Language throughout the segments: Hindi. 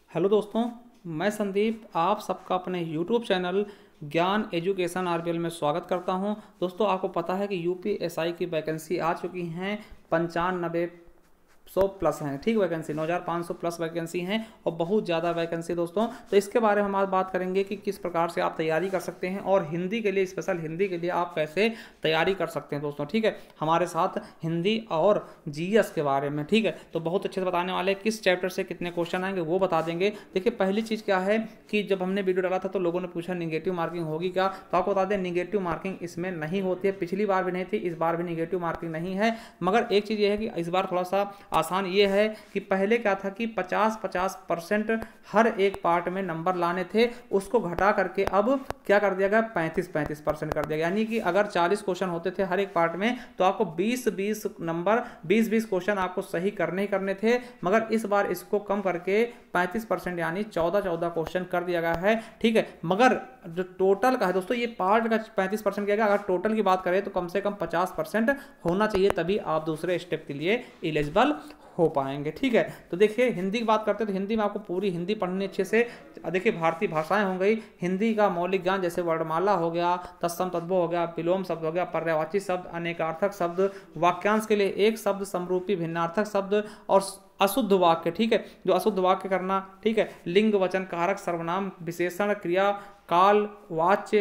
हेलो दोस्तों, मैं संदीप आप सबका अपने YouTube चैनल ज्ञान एजुकेशन आरबीएल में स्वागत करता हूं। दोस्तों, आपको पता है कि यूपीएसआई की वैकेंसी आ चुकी हैं 9500 प्लस हैं। ठीक, वैकेंसी 9500 प्लस वैकेंसी हैं और बहुत ज़्यादा वैकेंसी दोस्तों। तो इसके बारे में हम आज बात करेंगे कि किस प्रकार से आप तैयारी कर सकते हैं और हिंदी के लिए, स्पेशल हिंदी के लिए आप कैसे तैयारी कर सकते हैं दोस्तों। ठीक है, हमारे साथ हिंदी और जीएस के बारे में, ठीक है, तो बहुत अच्छे से बताने वाले, किस चैप्टर से कितने क्वेश्चन आएंगे वो बता देंगे। देखिए, पहली चीज़ क्या है कि जब हमने वीडियो डाला था तो लोगों ने पूछा निगेटिव मार्किंग होगी क्या, तो आपको बता दें निगेटिव मार्किंग इसमें नहीं होती है। पिछली बार भी नहीं थी, इस बार भी निगेटिव मार्किंग नहीं है। मगर एक चीज़ ये है कि इस बार थोड़ा सा आसान ये है कि पहले क्या था कि 50-50% हर एक पार्ट में नंबर लाने थे, उसको घटा करके अब क्या कर दिया गया, 35-35% कर दिया गया। यानी कि अगर 40 क्वेश्चन होते थे हर एक पार्ट में तो आपको 20-20 नंबर, 20-20 क्वेश्चन आपको सही करने ही करने थे। मगर इस बार इसको कम करके 35% यानी 14-14 क्वेश्चन कर दिया गया है। ठीक है, मगर जो टोटल का है दोस्तों, ये पार्ट का 35% किया गया। अगर टोटल की बात करें तो कम से कम 50% होना चाहिए, तभी आप दूसरे स्टेप के लिए एलिजिबल हो पाएंगे। ठीक है, तो देखिए हिंदी की बात करते हैं तो हिंदी में आपको पूरी हिंदी पढ़नी अच्छे से। देखिए, भारतीय भाषाएं हो गई, हिंदी का मौलिक ज्ञान जैसे वर्णमाला हो गया, तत्सम तद्भव हो गया, विलोम शब्द हो गया, पर्यायवाची शब्द, अनेकार्थक शब्द, वाक्यांश के लिए एक शब्द, समरूपी भिन्नार्थक शब्द और अशुद्ध वाक्य। ठीक है, जो अशुद्ध वाक्य करना, ठीक है, लिंग वचन कारक सर्वनाम विशेषण क्रिया काल वाच्य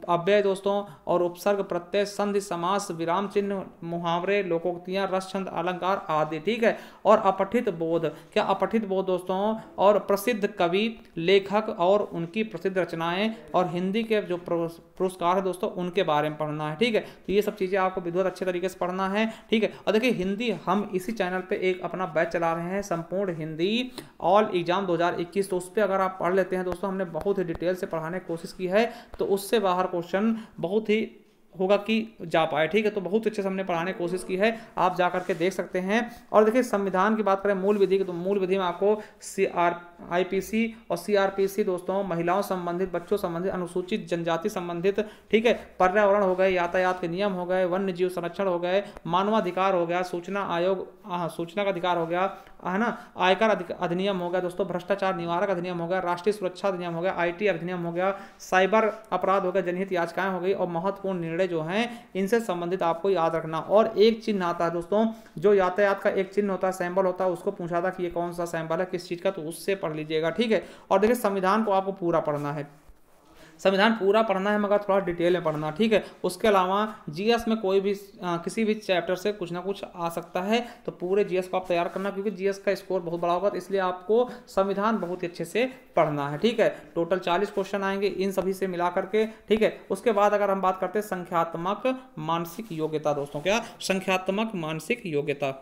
अव्यय दोस्तों और उपसर्ग प्रत्यय संधि समास विराम चिन्ह मुहावरे लोकोक्तियां रस छंद अलंकार आदि। ठीक है, और अपठित बोध, क्या अपठित बोध दोस्तों, और प्रसिद्ध कवि लेखक और उनकी प्रसिद्ध रचनाएं और हिंदी के जो पुरस्कार है दोस्तों उनके बारे में पढ़ना है। ठीक है, तो ये सब चीज़ें आपको विधिवत अच्छे तरीके से पढ़ना है। ठीक है, और देखिए हिंदी हम इसी चैनल पे एक अपना बैच चला रहे हैं, संपूर्ण हिंदी ऑल एग्जाम 2021। तो उस पर अगर आप पढ़ लेते हैं दोस्तों, हमने बहुत ही डिटेल से पढ़ाने की कोशिश की है, तो उससे बाहर क्वेश्चन बहुत ही होगा कि जा पाए। ठीक है, तो बहुत अच्छे से हमने पढ़ाने की कोशिश की है, आप जा करके देख सकते हैं। और देखिए, संविधान की बात करें मूल विधि की, तो मूल विधि में आपको आईपीसी और सीआरपीसी दोस्तों, महिलाओं संबंधित, बच्चों संबंधित, अनुसूचित जनजाति संबंधित, ठीक है, पर्यावरण हो गए, यातायात के नियम हो गए, वन्य जीव संरक्षण हो गए, मानवाधिकार हो गया, सूचना आयोग, सूचना का अधिकार हो गया, है ना, आयकर अधिनियम हो गया दोस्तों, भ्रष्टाचार निवारक अधिनियम हो गया, राष्ट्रीय सुरक्षा अधिनियम हो गया, आईटी अधिनियम हो गया, साइबर अपराध हो गया, जनहित याचिकाएं हो गई और महत्वपूर्ण निर्णय जो हैं इनसे संबंधित आपको याद रखना। और एक चिन्ह आता है दोस्तों, जो यातायात का एक चिन्ह होता है, सैंबल होता है, उसको पूछा था कि ये कौन सा सैंबल है, किस चीज का, तो उससे पढ़ लीजिएगा। ठीक है, और देखिए संविधान को आपको पूरा पढ़ना है, संविधान पूरा पढ़ना है मगर थोड़ा डिटेल में पढ़ना। ठीक है, उसके अलावा जीएस में कोई भी किसी भी चैप्टर से कुछ ना कुछ आ सकता है, तो पूरे जीएस को आप तैयार करना, क्योंकि जीएस का स्कोर बहुत बड़ा होगा, तो इसलिए आपको संविधान बहुत ही अच्छे से पढ़ना है। ठीक है, टोटल 40 क्वेश्चन आएंगे इन सभी से मिला करके। ठीक है, उसके बाद अगर हम बात करते हैं संख्यात्मक मानसिक योग्यता दोस्तों, क्या संख्यात्मक मानसिक योग्यता,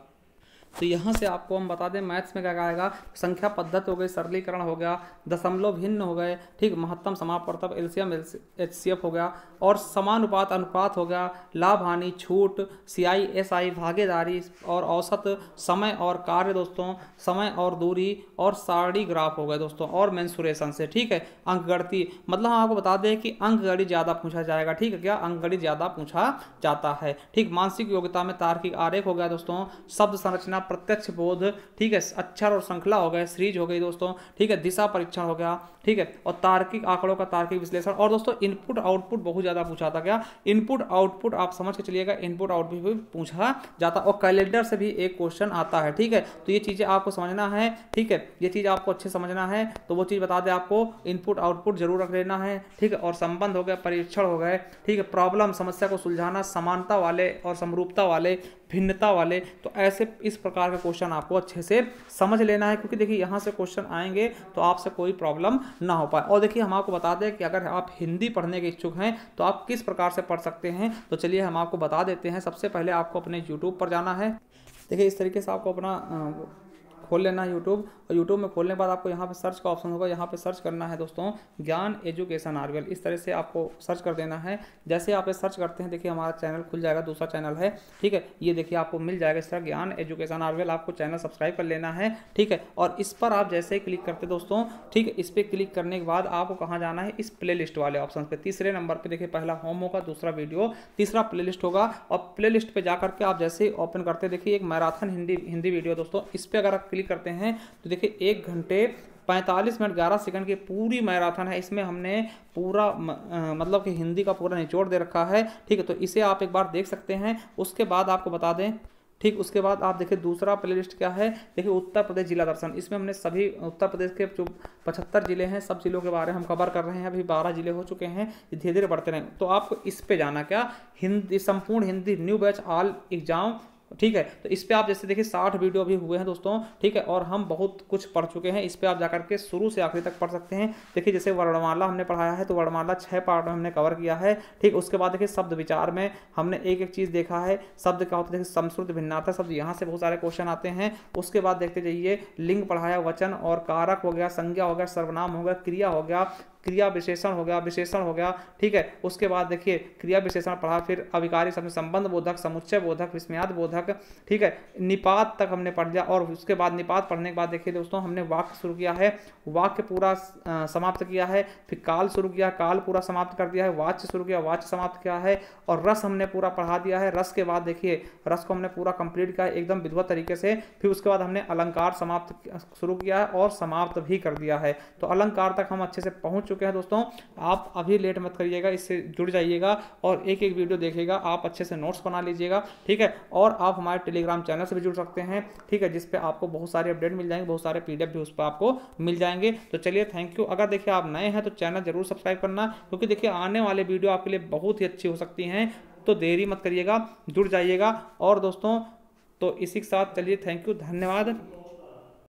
तो यहाँ से आपको हम बता दें मैथ्स में क्या आएगा, संख्या पद्धति हो गई, सरलीकरण हो गया, दशमलव भिन्न हो गए, ठीक, महत्तम समापवर्तक, एलसीएम एचसीएफ हो गया, और समानुपात अनुपात हो गया, लाभ हानि छूट, सीआई एसआई भागीदारी और औसत, समय और कार्य दोस्तों, समय और दूरी, और सारणी ग्राफ हो गए दोस्तों, और मेंसुरेशन से। ठीक है, अंकगणित, मतलब हम आपको बता दें कि अंकगणित ज़्यादा पूछा जाएगा। ठीक है, क्या अंकगणित ज़्यादा पूछा जाता है। ठीक, मानसिक योग्यता में तार्किक आरेख हो गया दोस्तों, शब्द संरचना, प्रत्यक्ष बोध, ठीक है, अक्षर और श्रृंखला हो गए, सीरीज हो गई दोस्तों, ठीक है, दिशा परीक्षण हो गया, ठीक है, और तार्किक आंकड़ों का तार्किक विश्लेषण। और दोस्तों इनपुट आउटपुट बहुत ज्यादा पूछा था, क्या इनपुट आउटपुट आप समझ के चलिएगा, इनपुट आउटपुट भी पूछा जाता, और कैलेंडर से भी एक क्वेश्चन आता है। ठीक है, तो ये चीजें आपको समझना है। ठीक है, ये चीज आपको अच्छे समझना है, तो वो चीज बता दें आपको, इनपुट आउटपुट जरूर रख लेना है। ठीक है, और संबंध हो गया, परीक्षण हो गए, ठीक है, प्रॉब्लम समस्या को सुलझाना, समानता वाले और समरूपता वाले, भिन्नता वाले, तो ऐसे इस प्रकार के क्वेश्चन आपको अच्छे से समझ लेना है, क्योंकि देखिए यहाँ से क्वेश्चन आएंगे तो आपसे कोई प्रॉब्लम ना हो पाए। और देखिए हम आपको बता दें कि अगर आप हिंदी पढ़ने के इच्छुक हैं तो आप किस प्रकार से पढ़ सकते हैं, तो चलिए हम आपको बता देते हैं। सबसे पहले आपको अपने यूट्यूब पर जाना है। देखिए इस तरीके से आपको अपना खोल लेना है यूट्यूब, और यूट्यूब में खोलने के बाद आपको यहाँ पे सर्च का ऑप्शन होगा, यहाँ पे सर्च करना है दोस्तों ज्ञान एजुकेशन आरबीएल, इस तरह से आपको सर्च कर देना है। जैसे आप सर्च करते हैं देखिए हमारा चैनल खुल जाएगा, दूसरा चैनल है। ठीक है, ये देखिए आपको मिल जाएगा इस तरह ज्ञान एजुकेशन आरबीएल, आपको चैनल सब्सक्राइब कर लेना है। ठीक है, और इस पर आप जैसे ही क्लिक करते दोस्तों, ठीक है, इस पर क्लिक करने के बाद आपको कहाँ जाना है, इस प्ले लिस्ट वाले ऑप्शन पे, तीसरे नंबर पर देखिए, पहला होम होगा, दूसरा वीडियो, तीसरा प्ले लिस्ट होगा। और प्ले लिस्ट पे जाकर के आप जैसे ही ओपन करते देखिए एक मैराथन हिंदी वीडियो दोस्तों, इस पर अगर आप क्लिक करते हैं तो देखिए 1 घंटे 45 मिनट 11 सेकंड की पूरी मैराथन है। इसमें हमने पूरा मतलब कि हिंदी का पूरा निचोड़ दे रखा है, ठीक है। तो इसे आप एक बार देख सकते हैं। उसके बाद आपको बता दें, ठीक, उसके बाद आप देखिए दूसरा प्लेलिस्ट क्या है। देखिए उत्तर प्रदेश जिला दर्शन, इसमें हमने सभी उत्तर प्रदेश के जो 75 जिले हैं सब जिलों के बारे में हम कवर कर रहे हैं। अभी 12 जिले हो चुके हैं, धीरे धीरे बढ़ते रहें। तो आपको इस पे जाना क्या, हिंदी संपूर्ण Hindi new batch all exam, ठीक है। तो इस पे आप जैसे देखिए 60 वीडियो अभी हुए हैं दोस्तों, ठीक है। और हम बहुत कुछ पढ़ चुके हैं। इस पे आप जाकर के शुरू से आखिरी तक पढ़ सकते हैं। देखिए जैसे वर्णमाला हमने पढ़ाया है, तो वर्णमाला 6 पार्ट में हमने कवर किया है, ठीक। उसके बाद देखिए शब्द विचार में हमने एक एक चीज़ देखा है। शब्द क्या होता है, देखिए समश्रुत भिन्नार्थक शब्द, यहाँ से बहुत सारे क्वेश्चन आते हैं। उसके बाद देखते जाइए लिंग पढ़ाया, वचन और कारक हो गया, संज्ञा हो गया, सर्वनाम हो गया, क्रिया हो गया, क्रिया विशेषण हो गया, विशेषण हो गया, ठीक है। उसके बाद देखिए क्रिया विशेषण पढ़ा, फिर अविकारी शब्द, संबंध बोधक, समुच्चय बोधक, विस्मयाद बोधक, ठीक है। निपात तक हमने पढ़ लिया। और उसके बाद निपात पढ़ने के बाद देखिए दोस्तों हमने वाक्य शुरू किया है, वाक्य पूरा समाप्त किया है। फिर काल शुरू किया, काल पूरा समाप्त कर दिया है। वाच्य शुरू किया, वाच्य समाप्त किया है। और रस हमने पूरा पढ़ा दिया है। रस के बाद देखिए रस को हमने पूरा कंप्लीट किया एकदम विधिवत तरीके से। फिर उसके बाद हमने अलंकार समाप्त शुरू किया है और समाप्त भी कर दिया है। तो अलंकार तक हम अच्छे से पहुंच चुके हैं दोस्तों। आप अभी लेट मत करिएगा, इससे जुड़ जाइएगा और एक एक वीडियो देखिएगा, आप अच्छे से नोट्स बना लीजिएगा, ठीक है। और आप हमारे टेलीग्राम चैनल से भी जुड़ सकते हैं, ठीक है, जिस पे आपको बहुत सारे अपडेट मिल जाएंगे, बहुत सारे पीडीएफ भी उस पर आपको मिल जाएंगे। तो चलिए थैंक यू। अगर देखिए आप नए हैं तो चैनल जरूर सब्सक्राइब करना, क्योंकि देखिए आने वाले वीडियो आपके लिए बहुत ही अच्छी हो सकती हैं। तो देरी मत करिएगा, जुड़ जाइएगा। और दोस्तों तो इसी के साथ चलिए थैंक यू, धन्यवाद।